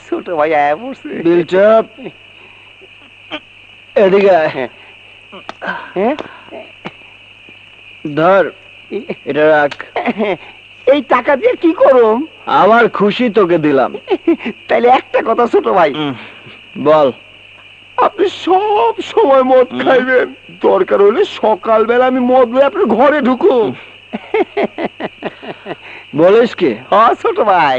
ছোট ভাই আয়া পড়ছে। বিলচাপ এদিকে ধর, এটা রাখ। এই টাকা দিয়ে কি করুম? আমার খুশি তোকে দিলাম। তাইলে একটা কথা ছোট ভাই, বল। আপনি সব সময় মদ খাইবেন, দরকার হলে সকালবেলা আমি মদ লয়ে আপনার ঘরে ঢুকুম। বলিস কি? হ্যাঁ ছোট ভাই,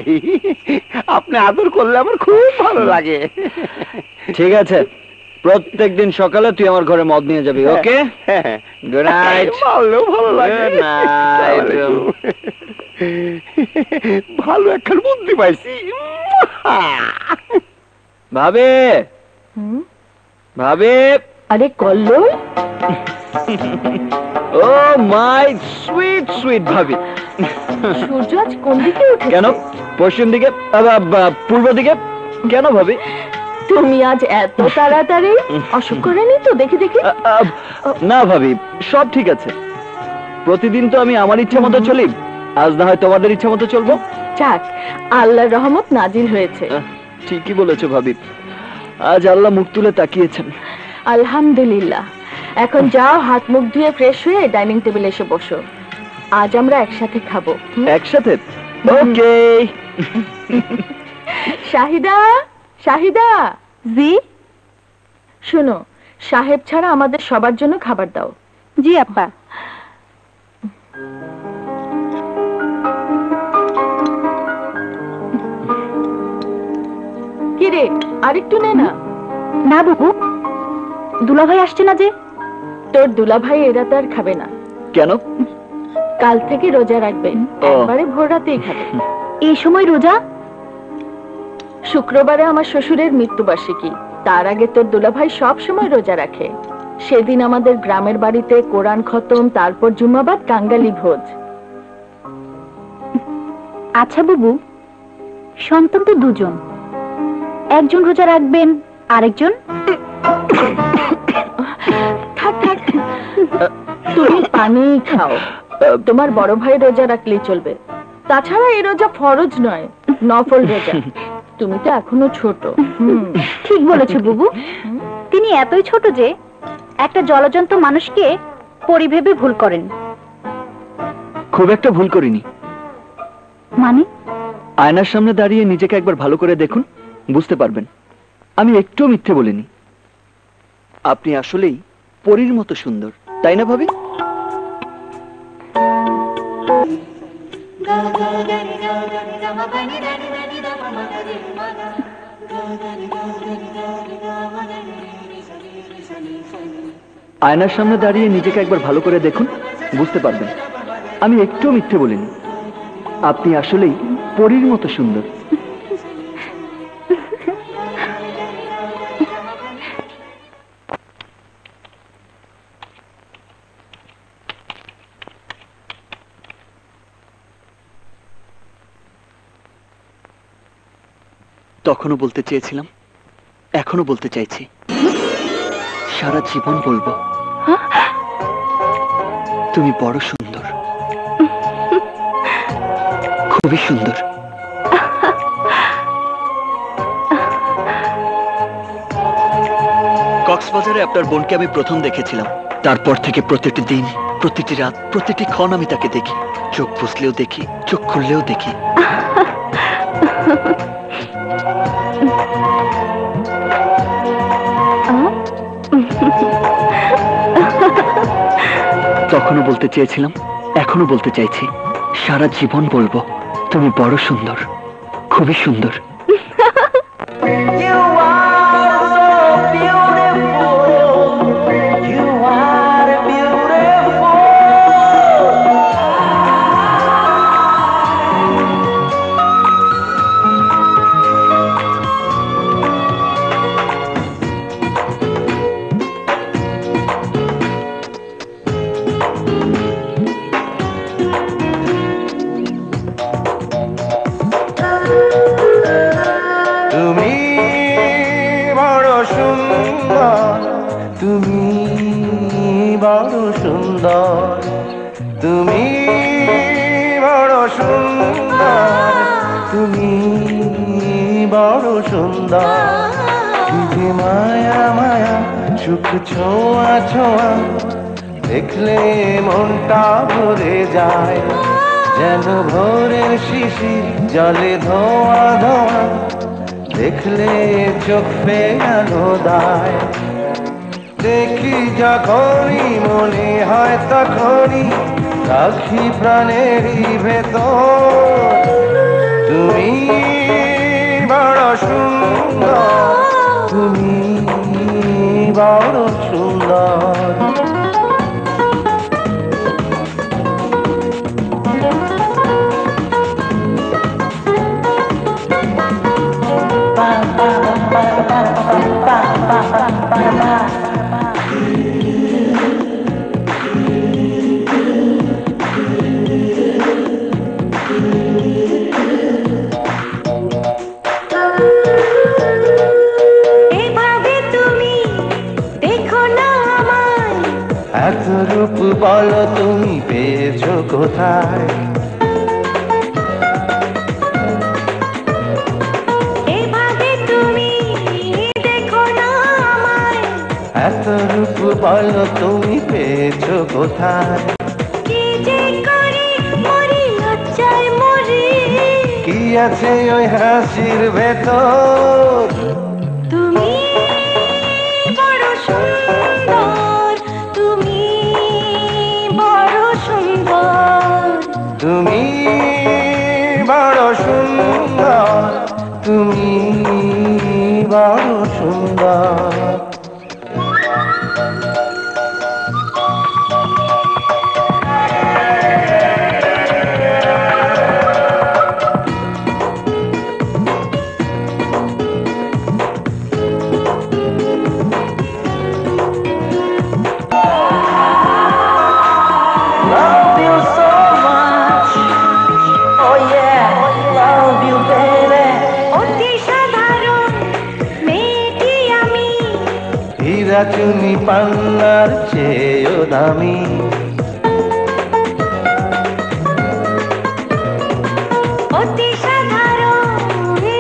আপনি আদর করলে আমার খুব ভালো লাগে। ঠিক আছে, প্রত্যেকদিন সকালে তুই আমার ঘরে মদ নিয়ে যাবি, ওকে? Good night. ভালো ভালো লাগে। Good night. ভালো একখান বুদ্ধি পাইছি। ভাবি, ভাবি। আরে কল্লোল, ও মাই সুইট সুইট ভাবি। সূর্য আজ কোন দিকে উঠেছে? কেন পশ্চিম দিকে, পূর্ব দিকে? কেন ভাবি? তুমি আজ এত তাড়াতাড়ি? অসুখ করেনি তো? দেখি দেখি। না ভাবি, সব ঠিক আছে। প্রতিদিন তো আমি আমার ইচ্ছা মতো চলি, আজ না হয় তোমাদের ইচ্ছা মতো চলবো। যাক, আল্লাহর রহমত নাজিল হয়েছে। ঠিকই বলেছো ভাবি, আজ আল্লাহ মুখ তুলে তাকিয়েছেন। আলহামদুলিল্লাহ। এখন যাও, হাত মুখ ধুয়ে ফ্রেশ হয়ে ডাইনিং টেবিলে এসে বসো। আজ আমরা একসাথে খাবো। একসাথে? ওকে। শাহিদা, শাহিদা। জি। শোনো, সাহেব ছাড়া আমাদের সবার জন্য খাবার দাও। জি আপা। কিরে, আরেকটু নে না। না বাবু, দুলাভাই আসছে না যে। তোর দুলাভাই এরা তো আর খাবে না। কেন? কাল থেকে রোজা রাখবে, একবারে ভোর রাতেই খাবে। এই সময় রোজা? শুক্রবারে আমার শ্বশুরের মৃত্যুবার্ষিকী, তার আগে তোর দুলাভাই সব সময় রোজা রাখে। সেদিন আমাদের গ্রামের বাড়িতে কোরআন খতম, তারপর জুম্মাবাদ কাঙ্গালি ভোজ। আচ্ছা বাবু, সন্তান তো দুজন, একজন রোজা রাখবেন, আরেকজন? থাক থাক, তুমি পানি খাও। তোমার বড় ভাই রোজা রাখলেই চলবে। তাছাড়া এই রোজা ফরজ নয়, নফল রোজা। তুমি তো এখনো ছোট। ঠিক বলেছো বুবু, তিনি এতই ছোট যে একটা জলজন্ত মানুষকে পরিভেবে ভুল করেন। খুব একটা ভুল করিনি। মানে? আয়নার সামনে দাঁড়িয়ে নিজেকে একবার ভালো করে দেখুন, বুঝতে পারবেন আমি একটু মিথ্যে বলিনি। আপনি আসলেই পরীর মতো সুন্দর, তাই না ভাবি? আয়নার সামনে দাঁড়িয়ে নিজেকে একবার ভালো করে দেখুন, বুঝতে পারবেন আমি একটু মিথ্যে বলিনি। আপনি আসলেই পরীর মতো সুন্দর। তখনও বলতে চেয়েছিলাম, এখনো বলতে চাইছি, সারা জীবন বলবো, তুমি বড় সুন্দর, খুবই সুন্দর। কক্সবাজারে আপনার বোনকে আমি প্রথম দেখেছিলাম, তারপর থেকে প্রতিটি দিন, প্রতিটি রাত, প্রতিটি ক্ষণ আমি তাকে দেখি। চোখ বুঝলেও দেখি, চোখ খুললেও দেখি। তখনও বলতে চেয়েছিলাম, এখনো বলতে চাইছি, সারা জীবন বলবো, তুমি বড় সুন্দর, খুবই সুন্দর। তুমি বড় সুন্দর, তুমি বড় সুন্দর, কি যে মায়া মায়া সুখ ছোঁয়া ছোঁয়া, দেখলে মনটা ভরে যায়, যেন ভোরের শিশির জলে ধোয়া ধোয়া, দেখলে চোখ ফেরানো দায়। দেখি যখনই মনে হয় তখনই রাখি প্রাণেরই ভেতর, তুমি বড় সুন্দর, তুমি বড় সুন্দর। এত রূপ বলো তুমি পেয়েছো কোথায়, এভাবে তুমি দেখো না আমায়, এত রূপ বলো তুমি পেয়েছো কোথায়, কি যে করি মরি লজ্জায় মরি, কি আছে ওই হাসির ভেতর, তুমি বড় সুন্দর, তুমি বড় সুন্দর, তুমি বড় সুন্দর, তুমি বড় সুন্দর। Love you so much, oh yeah, love you baby. অতি সাধারণ মেয়েটি আমি, হীরা চুনি পান্নার চেয়েও দামি, অতি সাধারণ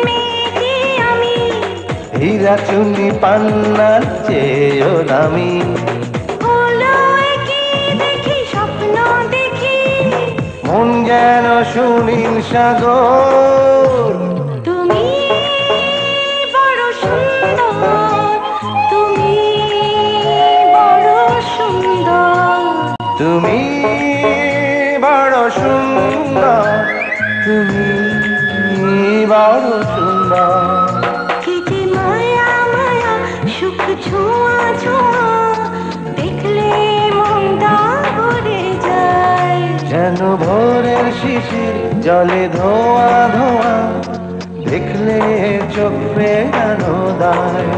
মেয়েটি আমি, হীরা চুনি পান্নার চেয়েও দামি, হলো কি দেখি স্বপ্ন দেখি, মন যেন সুনীল সাগর, তুমি বড় সুন্দর, তুমি বড় সুন্দর, তুমি বড় সুন্দর, তুমি বড় সুন্দর। কি যে মায়া মায়া সুখ ছোঁয়া ছোঁয়া, দেখলে মনটা ভরে যায়, যেন ভোরের শিশির জলে ধোয়া ধোয়া, দেখলে চোখ ফেরানো দায়।